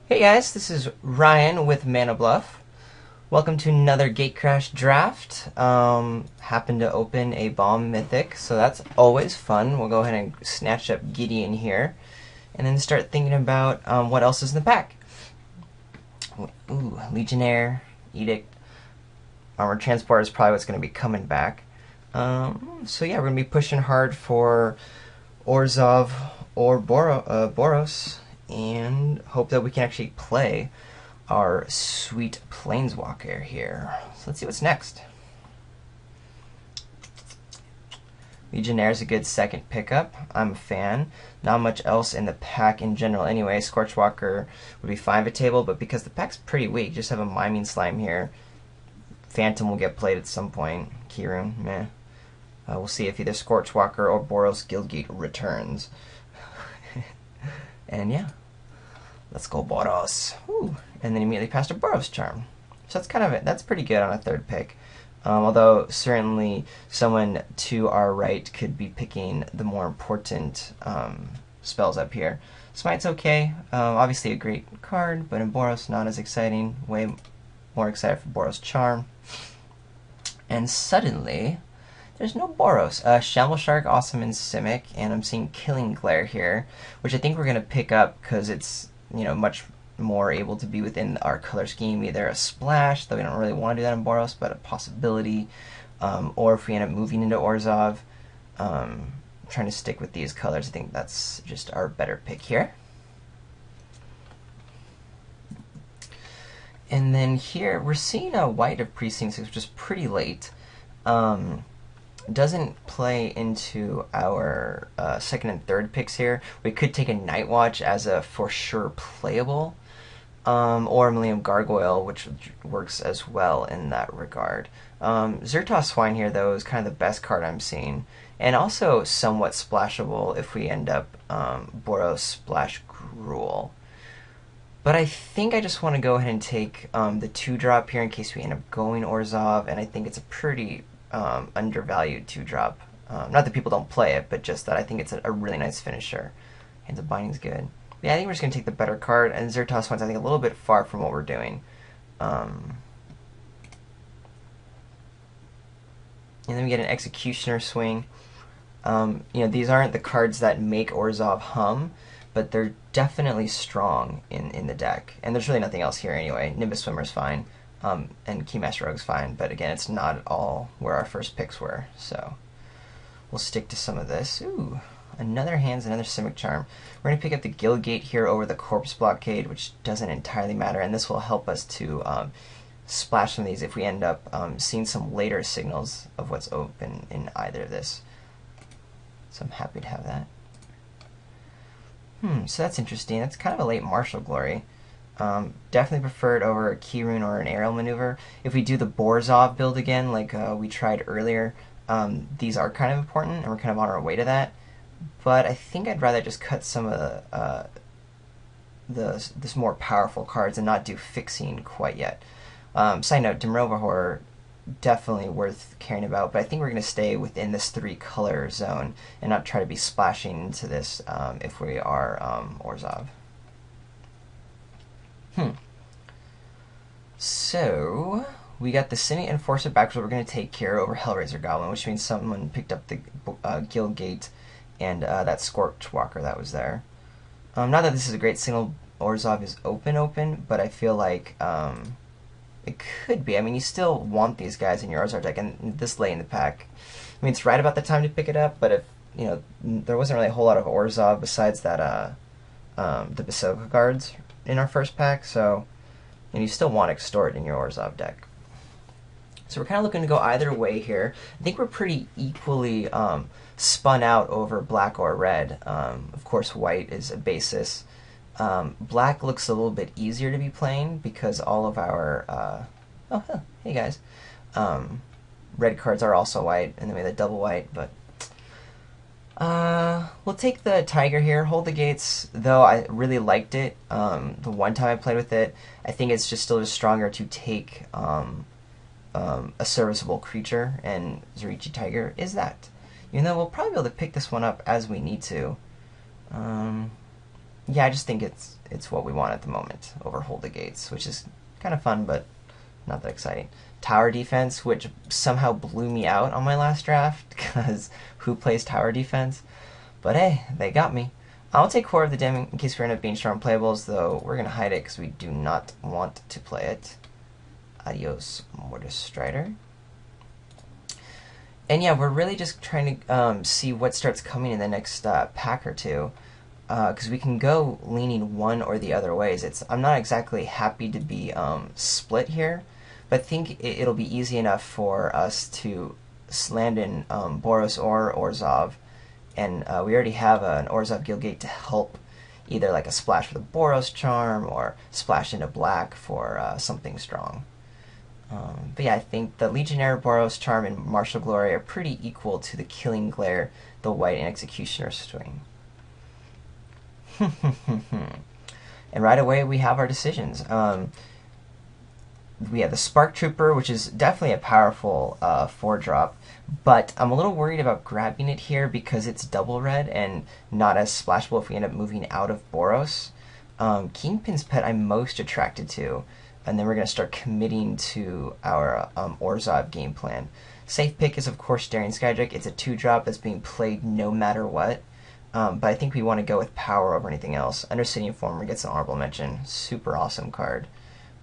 Hey guys, this is Ryan with Mana Bluff. Welcome to another Gatecrash draft. Happened to open a bomb mythic, so that's always fun. We'll go ahead and snatch up Gideon here, and then start thinking about what else is in the pack. Ooh, Legionnaire, Edict, Armored Transport is probably what's going to be coming back. So yeah, we're going to be pushing hard for Orzhov or Boros, and hope that we can actually play our sweet Planeswalker here. So let's see what's next. Legionnaire is a good second pickup. I'm a fan. Not much else in the pack in general anyway. Scorchwalker would be fine for table, but because the pack's pretty weak, just have a Miming Slime here. Phantom will get played at some point. Keyroom, meh. We'll see if either Scorchwalker or Boros Guildgate returns. And yeah, let's go Boros. Ooh. And then immediately past a Boros Charm. So that's kind of it. That's pretty good on a third pick. Although certainly someone to our right could be picking the more important spells up here. Smite's okay. Obviously a great card, but in Boros not as exciting. Way more excited for Boros Charm. And suddenly, there's no Boros. Shamble Shark, awesome in Simic, and I'm seeing Killing Glare here, which I think we're going to pick up because it's, much more able to be within our color scheme. Either a splash, though we don't really want to do that in Boros, but a possibility. Or if we end up moving into Orzhov, trying to stick with these colors, I think that's just our better pick here. And then here, we're seeing a White of Precincts, which is pretty late. Doesn't play into our second and third picks here. We could take a Night Watch as a for sure playable, or Millennium Gargoyle, which works as well in that regard. Zertos Swine here, though, is kind of the best card I'm seeing, and also somewhat splashable if we end up Boros Splash Gruul. But I think I just want to go ahead and take the 2-drop here in case we end up going Orzhov, and I think it's a pretty undervalued 2-drop. Not that people don't play it, but just that I think it's a really nice finisher. Hands of Binding's good. But yeah, I think we're just going to take the better card, and Zertos Swine's I think a little bit far from what we're doing. And then we get an Executioner Swing. These aren't the cards that make Orzhov hum, but they're definitely strong in the deck. And there's really nothing else here anyway. Nimbus Swimmer's fine. And Keymaster Rogue's fine, but again, it's not at all where our first picks were, so we'll stick to some of this. Ooh, another Hands, another Simic Charm. We're going to pick up the Guildgate here over the Corpse Blockade, which doesn't entirely matter, and this will help us to splash some of these if we end up seeing some later signals of what's open in either of this. So I'm happy to have that. So that's interesting. That's kind of a late Martial Glory. Definitely preferred over a Keyrune or an Aerial Maneuver. If we do the Borzhov build again, like we tried earlier, these are kind of important, and we're kind of on our way to that. But I think I'd rather just cut some of this more powerful cards and not do fixing quite yet. Side note, Dimrova Horror, definitely worth caring about, but I think we're going to stay within this 3-color zone and not try to be splashing into this if we are Orzhov. So, we got the Simi Enforcer back, so we're going to take care over Hellraiser Goblin, which means someone picked up the Guildgate and that Scorchwalker that was there. Not that this is a great signal, Orzhov is open, but I feel like it could be. I mean, you still want these guys in your Orzhov deck, and this late in the pack. I mean, it's right about the time to pick it up, but if, there wasn't really a whole lot of Orzhov besides that, the Basilica cards in our first pack, so and you still want Extort in your Orzhov deck. So we're kind of looking to go either way here. I think we're pretty equally spun out over black or red. Of course, white is a basis. Black looks a little bit easier to be playing because all of our hey guys, red cards are also white, and then we have the double white, but we'll take the Tiger here, hold the gates, though I really liked it. The one time I played with it, I think it's just still just stronger to take a serviceable creature, and Zorichi Tiger is that. Even though we'll probably be able to pick this one up as we need to. yeah, I just think it's what we want at the moment over Hold the Gates, which is kind of fun, but not that exciting. Tower defense, which somehow blew me out on my last draft, because who plays tower defense? But hey, they got me. I'll take Core of the Dim in case we end up being strong playables, though we're going to hide it because we do not want to play it. Adios, Mortis Strider. And yeah, we're really just trying to see what starts coming in the next pack or two. Because we can go leaning one or the other ways. I'm not exactly happy to be split here, but I think it'll be easy enough for us to land in Boros or Orzhov, and we already have an Orzhov Guildgate to help either like a splash with a Boros Charm or splash into black for something strong. But yeah, I think the Legionnaire, Boros Charm, and Martial Glory are pretty equal to the Killing Glare, the White, and Executioner Swing. And right away we have our decisions. We have the Spark Trooper, which is definitely a powerful 4-drop, but I'm a little worried about grabbing it here because it's double red and not as splashable if we end up moving out of Boros. Kingpin's Pet I'm most attracted to, and then we're going to start committing to our Orzhov game plan. Safe pick is, of course, Daring Skydrake. It's a 2-drop that's being played no matter what. But I think we want to go with power over anything else. Undercity Informer gets an honorable mention. Super awesome card.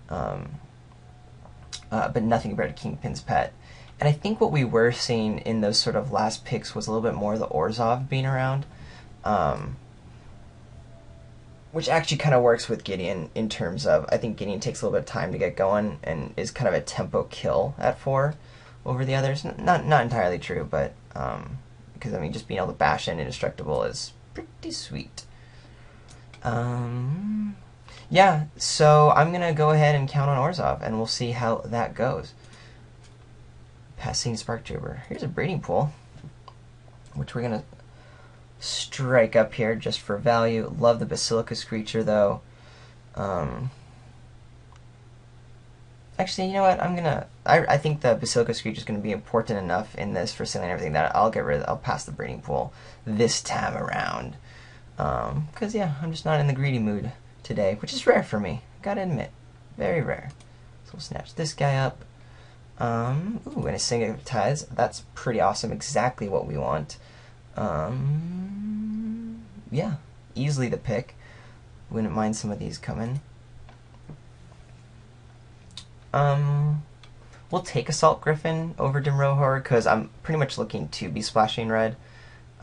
But nothing compared to Kingpin's Pet. And I think what we were seeing in those sort of last picks was a little bit more of the Orzhov being around. Which actually kind of works with Gideon in terms of, I think Gideon takes a little bit of time to get going and is kind of a tempo kill at 4 over the others. Not entirely true, but because I mean just being able to bash in indestructible is pretty sweet. Yeah, so I'm gonna go ahead and count on Orzhov, and we'll see how that goes. Passing Spark Trooper. Here's a breeding pool, which we're gonna strike up here just for value. Love the Basilica Screecher though. Actually, you know what? I think the Basilica Screecher is gonna be important enough in this for selling everything that I'll pass the breeding pool this time around. Cause yeah, I'm just not in the greedy mood today, which is rare for me. Gotta admit, very rare. So we'll snatch this guy up. Ooh, and a Stigmatize. That's pretty awesome. Exactly what we want. Yeah, easily the pick. Wouldn't mind some of these coming. We'll take Assault Griffin over Dimrohor because I'm pretty much looking to be splashing red.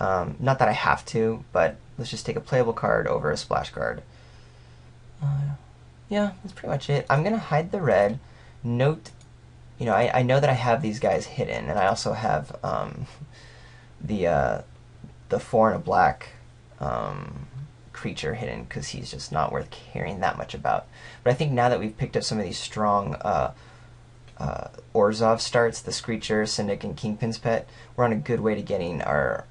Not that I have to, but let's just take a playable card over a splash card. Yeah, that's pretty much it. I'm gonna hide the red. Note, you know, I know that I have these guys hidden, and I also have the 4 and a black creature hidden because he's just not worth caring that much about. But I think now that we've picked up some of these strong Orzhov starts, the Screecher, Syndic, and Kingpin's Pet, we're on a good way to getting our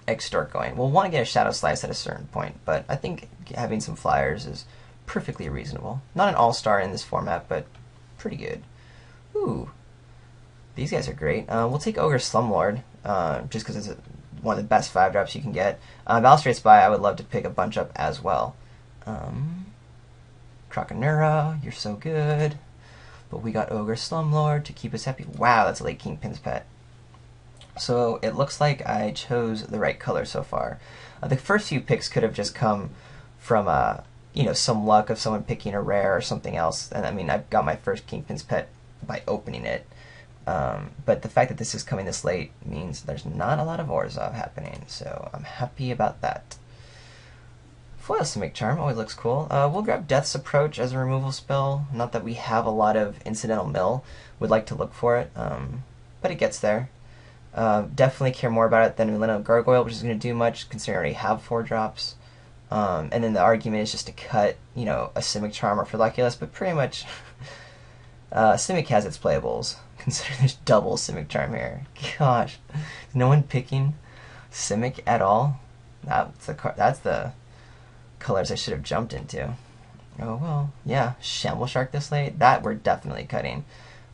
Extort going. We'll want to get a Shadow Slice at a certain point, but I think having some flyers is perfectly reasonable. Not an all-star in this format, but pretty good. Ooh, these guys are great. We'll take Ogre Slumlord, just because it's one of the best 5-drops you can get. Balustrade Spy, I would love to pick a bunch up as well. Croconura, you're so good. But we got Ogre Slumlord to keep us happy. Wow, that's a late Kingpin's Pet. So it looks like I chose the right color so far. The first few picks could have just come from you know, some luck of someone picking a rare or something else. And I mean, I've got my first Kingpin's Pet by opening it. But the fact that this is coming this late means there's not a lot of Orzhov happening, so I'm happy about that. Foil Simic Charm always looks cool. We'll grab Death's Approach as a removal spell. Not that we have a lot of incidental mill. Would like to look for it, but it gets there. Definitely care more about it than Millennium Gargoyle, which is going to do much considering I already have 4-drops. And then the argument is just to cut, you know, a Simic Charm or Ferliculus, but pretty much Simic has its playables. Considering there's double Simic Charm here. Gosh, is no one picking Simic at all? That's the colors I should have jumped into. Oh well, yeah, Shamble Shark this late? That we're definitely cutting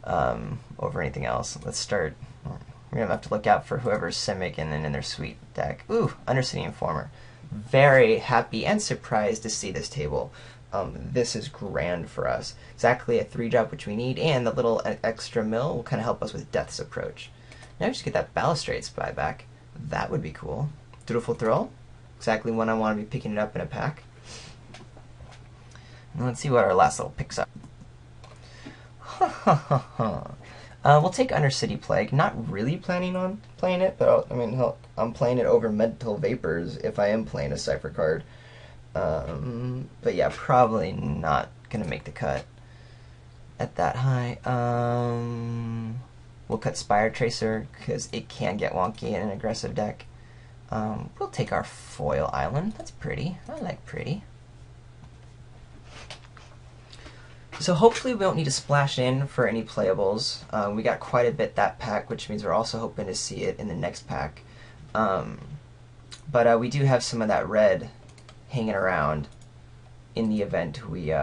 over anything else. Let's start. We're gonna have to look out for whoever's Simic and then in their sweet deck. Ooh, Undercity Informer. very happy and surprised to see this table. This is grand for us. Exactly a 3-drop which we need, and the little extra mill will kind of help us with Death's Approach. Now we just get that Balustrade Spy back. That would be cool. Dutiful Thrill. Exactly when I want to be picking it up in a pack. And let's see what our last little picks up. We'll take Undercity Plague. Not really planning on playing it, but I mean, hell, I'm playing it over Mental Vapors if I am playing a Cypher card. But yeah, probably not going to make the cut at that high. We'll cut Spire Tracer because it can get wonky in an aggressive deck. We'll take our Foil Island. That's pretty. I like pretty. So hopefully we don't need to splash in for any playables. We got quite a bit that pack, which means we're also hoping to see it in the next pack. But we do have some of that red hanging around in the event we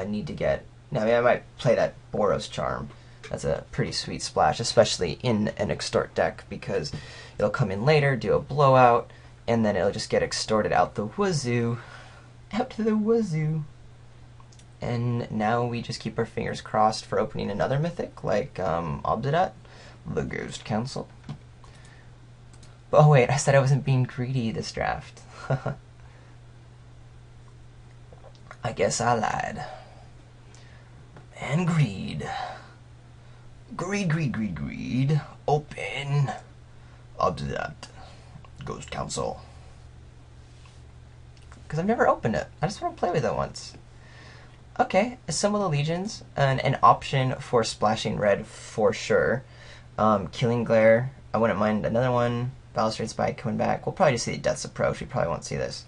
need to get. Now, I mean, I might play that Boros Charm. That's a pretty sweet splash, especially in an extort deck, because it'll come in later, do a blowout, and then it'll just get extorted out the wazoo. Out to the wazoo. And now we just keep our fingers crossed for opening another mythic, like Obsidat, the Ghost Council. Oh wait, I said I wasn't being greedy this draft. I guess I lied. And greed. Greed, greed, greed, greed. Open. Obsidat. Ghost Council. Because I've never opened it. I just want to play with it once. Okay, Assemble the Legions, an option for splashing red for sure. Killing Glare, I wouldn't mind another one. Balustrade Spy coming back. We'll probably just see the Death's Approach. We probably won't see this.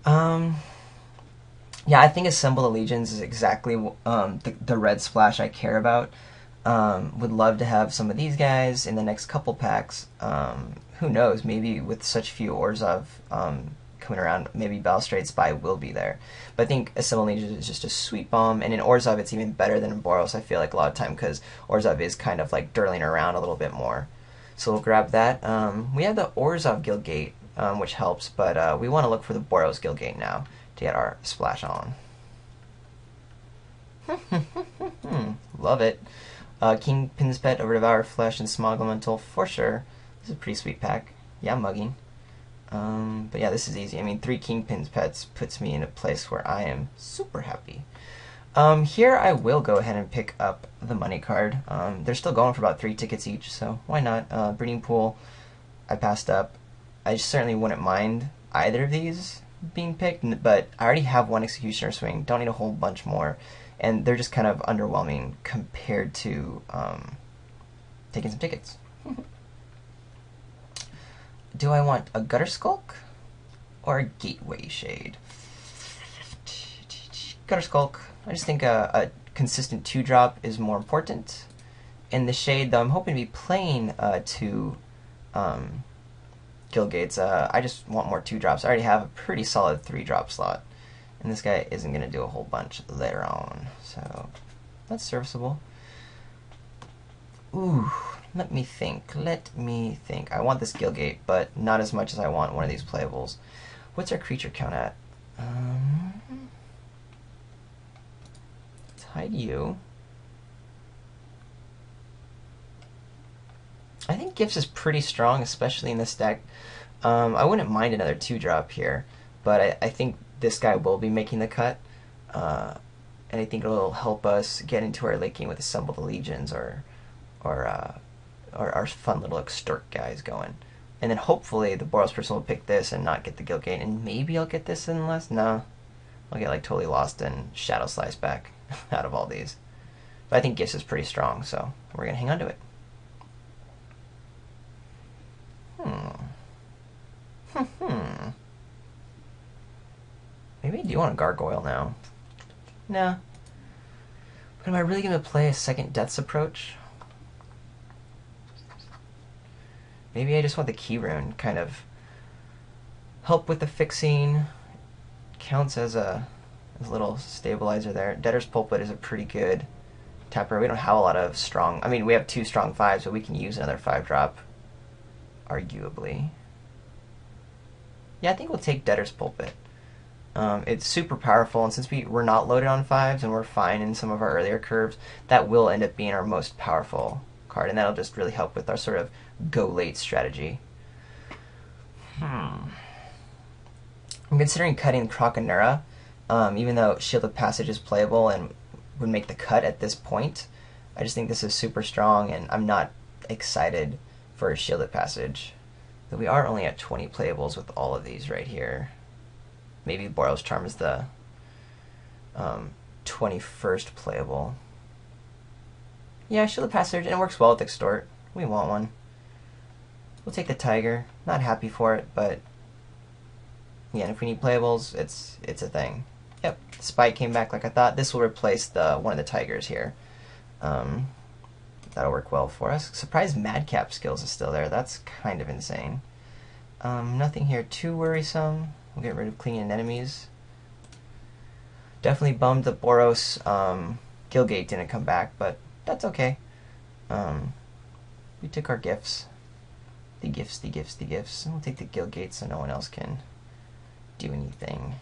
Yeah, I think Assemble the Legions is exactly the red splash I care about. Would love to have some of these guys in the next couple packs. Who knows, maybe with such few Orzhov coming around, maybe Balustrade Spy will be there. But I think Assemble Legions is just a sweet bomb, and in Orzhov it's even better than in Boros, I feel like, a lot of time, because Orzhov is kind of like dirling around a little bit more. So we'll grab that. We have the Orzhov Guildgate, which helps, but we want to look for the Boros Guildgate now to get our splash on. Love it. Kingpin's Pet over Devour Flesh and Smog Elemental for sure. This is a pretty sweet pack. Yeah, I'm mugging. But yeah, this is easy. I mean, 3 Kingpin's Pets puts me in a place where I am super happy. Here I will go ahead and pick up the money card. They're still going for about 3 tickets each, so why not? Breeding Pool, I passed up. I certainly wouldn't mind either of these being picked, but I already have 1 Executioner Swing. Don't need a whole bunch more. And they're just kind of underwhelming compared to taking some tickets. Do I want a Gutter Skulk or a Gateway Shade? Gutter Skulk. I just think a consistent 2-drop is more important. And the Shade, though I'm hoping to be playing 2 Guildgates, I just want more 2-drops. I already have a pretty solid 3-drop slot. And this guy isn't going to do a whole bunch later on. So that's serviceable. Ooh. Let me think. I want this Guildgate, but not as much as I want one of these playables. What's our creature count at? Let's hide you. I think Gifts is pretty strong, especially in this deck. I wouldn't mind another 2-drop here, but I think this guy will be making the cut. And I think it'll help us get into our late game with Assemble the Legions or our fun little extort guys going. And then hopefully the Boros person will pick this and not get the Guildgate, and maybe I'll get this in less. No, I'll get like totally lost and Shadow Slice back out of all these. But I think Gifts is pretty strong, so we're going to hang on to it. Maybe I do want a Gargoyle now. Nah. But am I really going to play a second Death's Approach? Maybe I just want the Key Rune, kind of help with the fixing. Counts as a little stabilizer there. Debtor's Pulpit is a pretty good tapper. We don't have a lot of strong... I mean, we have 2 strong 5s, but we can use another 5-drop, arguably. Yeah, I think we'll take Debtor's Pulpit. It's super powerful, and since we're not loaded on 5s and we're fine in some of our earlier curves, that will end up being our most powerful card, and that'll just really help with our sort of go late strategy. I'm considering cutting Croconura, even though Shielded Passage is playable and would make the cut at this point. I just think this is super strong, and I'm not excited for a Shielded Passage. But we are only at 20 playables with all of these right here. Maybe Boros Charm is the 21st playable. Yeah, Shielded Passage, and it works well with Extort. We want one. We'll take the Tiger. Not happy for it, but yeah, if we need playables, it's a thing. Yep, Spike came back like I thought. This will replace one of the Tigers here. That'll work well for us. Surprised Madcap skills is still there. That's kind of insane. Nothing here too worrisome. We'll get rid of clinging enemies. Definitely bummed that Boros Gilgate didn't come back, but that's okay. We took our gifts. The gifts. And we'll take the Gilgate so no one else can do anything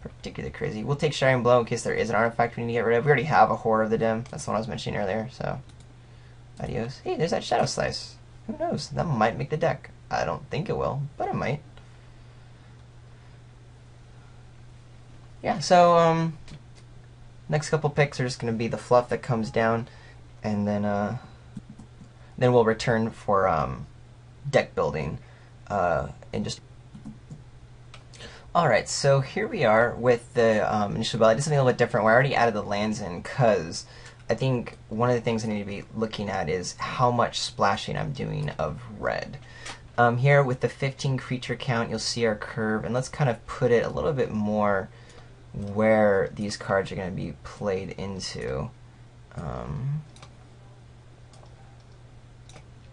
particularly crazy. We'll take Shattering Blow in case there is an artifact we need to get rid of. We already have a Horror of the Dim. That's the one I was mentioning earlier, so adios. Hey, there's that Shadow Slice. Who knows? That might make the deck. I don't think it will, but it might. Yeah, so next couple picks are just going to be the fluff that comes down, and then we'll return for deck building in just. Alright, so here we are with the initial build. I did something a little bit different where I already added the lands in because I think one of the things I need to be looking at is how much splashing I'm doing of red. Here with the 15 creature count, you'll see our curve, and let's kind of put it a little bit more where these cards are going to be played into. I'm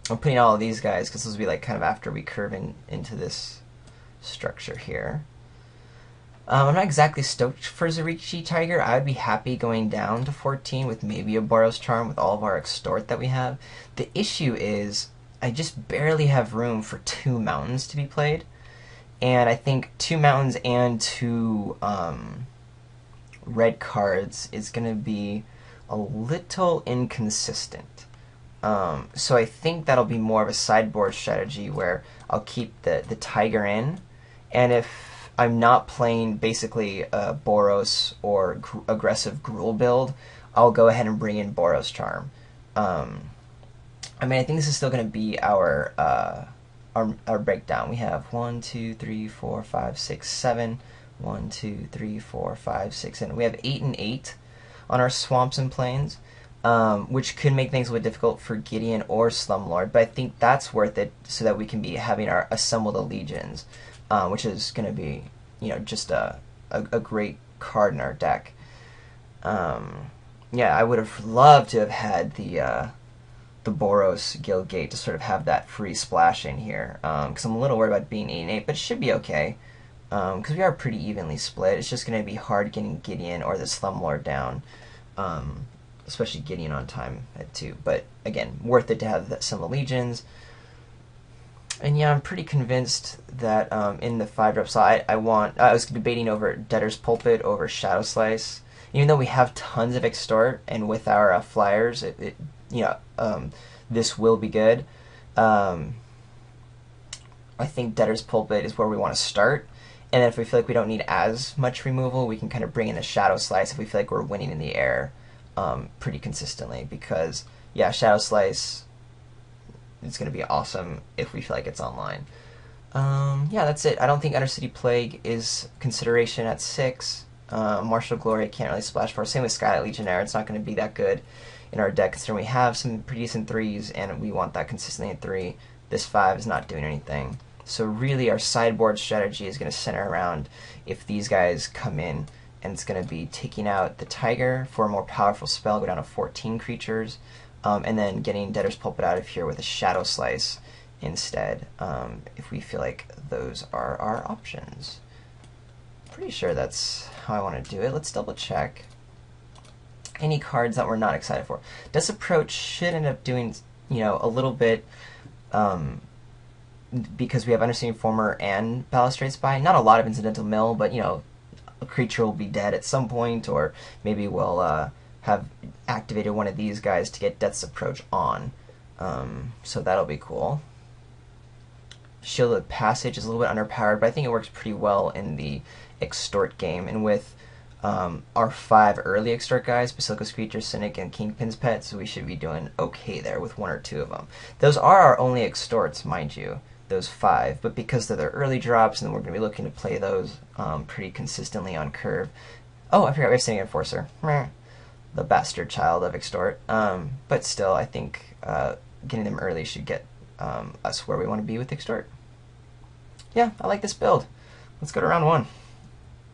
putting all of these guys because this will be like kind of after we curve into this structure here. I'm not exactly stoked for Zarichi Tiger. I would be happy going down to 14 with maybe a Boros Charm with all of our Extort that we have. The issue is I just barely have room for 2 mountains to be played. And I think 2 mountains and 2 red cards is going to be a little inconsistent. So I think that'll be more of a sideboard strategy where I'll keep the Tiger in, and if I'm not playing basically a Boros or aggressive Gruul build, I'll go ahead and bring in Boros Charm. I mean, I think this is still going to be our breakdown. We have 1, 2, 3, 4, 5, 6, 7. 1, 2, 3, 4, 5, 6, and we have 8 and 8 on our swamps and plains, which could make things a little difficult for Gideon or Slumlord, but I think that's worth it so that we can be having our Assemble the Legions, which is going to be, just a great card in our deck. Yeah, I would have loved to have had the Boros Gilgate to sort of have that free splash in here, because I'm a little worried about being 8 and 8, but it should be okay. Because we are pretty evenly split. It's just going to be hard getting Gideon or the Slumlord down, especially Gideon on time at 2. But again, worth it to have some Legions. And yeah, I'm pretty convinced that in the 5-drop slot, I was debating over Debtor's Pulpit over Shadow Slice. Even though we have tons of Extort, and with our flyers, this will be good. I think Debtor's Pulpit is where we want to start. And then if we feel like we don't need as much removal, we can kind of bring in the Shadow Slice if we feel like we're winning in the air pretty consistently. Because, yeah, Shadow Slice is going to be awesome if we feel like it's online. Yeah, that's it. I don't think Undercity Plague is consideration at 6. Martial Glory I can't really splash for. Same with Skylight Legionnaire. It's not going to be that good in our deck considering we have some pretty decent 3s and we want that consistently at 3. This 5 is not doing anything. So really our sideboard strategy is going to center around if these guys come in, and it's going to be taking out the Tiger for a more powerful spell, go down to 14 creatures, and then getting Debtor's Pulpit out of here with a Shadow Slice instead, if we feel like those are our options. Pretty sure that's how I want to do it. Let's double check. Any cards that we're not excited for. This approach should end up doing, a little bit because we have Understanding Former and Balustrade Spy. Not a lot of Incidental Mill, but a creature will be dead at some point, or maybe we'll have activated one of these guys to get Death's Approach on. So that'll be cool. Shielded Passage is a little bit underpowered, but I think it works pretty well in the Extort game. And with our 5 early Extort guys, Basilica Screecher, Cynic, and Kingpin's Pet, so we should be doing okay there with 1 or 2 of them. Those are our only Extorts, mind you, those 5, but because they're their early drops, and we're going to be looking to play those pretty consistently on curve. Oh, I forgot we have Standing Enforcer. Meh. The bastard child of Extort. But still, I think getting them early should get us where we want to be with Extort. Yeah, I like this build. Let's go to round 1.